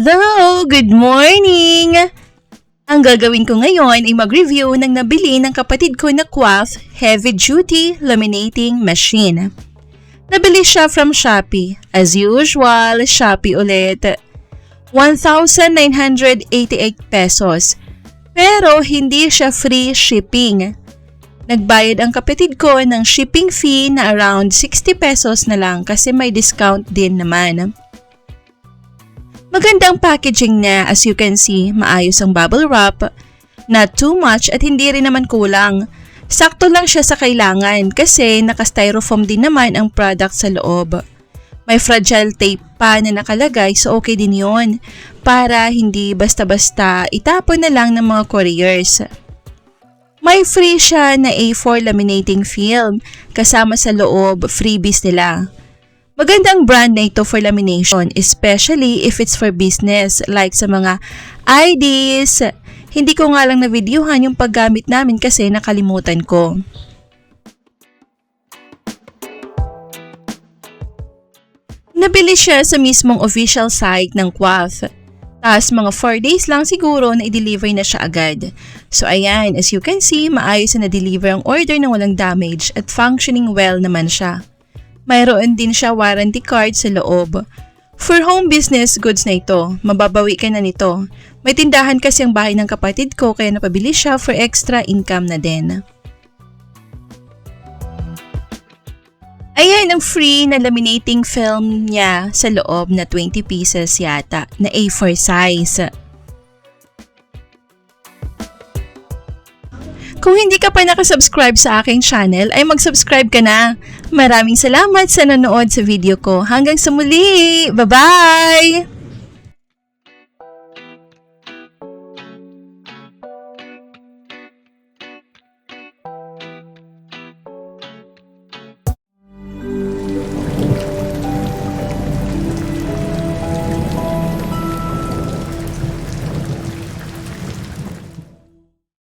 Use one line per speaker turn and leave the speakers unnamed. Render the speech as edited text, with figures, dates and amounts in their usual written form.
Hello! Good morning! Ang gagawin ko ngayon ay mag-review ng nabili ng kapatid ko na Quaff Heavy Duty Laminating Machine. Nabili siya from Shopee. As usual, Shopee ulit. 1,988 pesos. Pero hindi siya free shipping. Nagbayad ang kapatid ko ng shipping fee na around 60 pesos na lang kasi may discount din naman. Magandang packaging niya, as you can see, maayos ang bubble wrap, not too much at hindi rin naman kulang. Sakto lang siya sa kailangan kasi naka-styrofoam din naman ang product sa loob. May fragile tape pa na nakalagay so okay din yon para hindi basta-basta itapon na lang ng mga couriers. May free siya na A4 laminating film kasama sa loob, freebies nila. Magandang brand na ito for lamination, especially if it's for business like sa mga IDs. Hindi ko nga lang na-videohan yung paggamit namin kasi nakalimutan ko. Nabili siya sa mismong official site ng Quaff. Tapos mga 4 days lang siguro na i-deliver na siya agad. So ayan, as you can see, maayos na na-deliver ang order na walang damage at functioning well naman siya. Mayroon din siya warranty card sa loob. For home business goods na ito, mababawi ka na nito. May tindahan kasi ang bahay ng kapatid ko kaya napabili siya for extra income na din. Ayan ang free na laminating film niya sa loob na 20 pieces yata na A4 size. Kung hindi ka pa nakasubscribe sa aking channel ay mag-subscribe ka na. Maraming salamat sa nanood sa video ko. Hanggang sa muli! Bye-bye!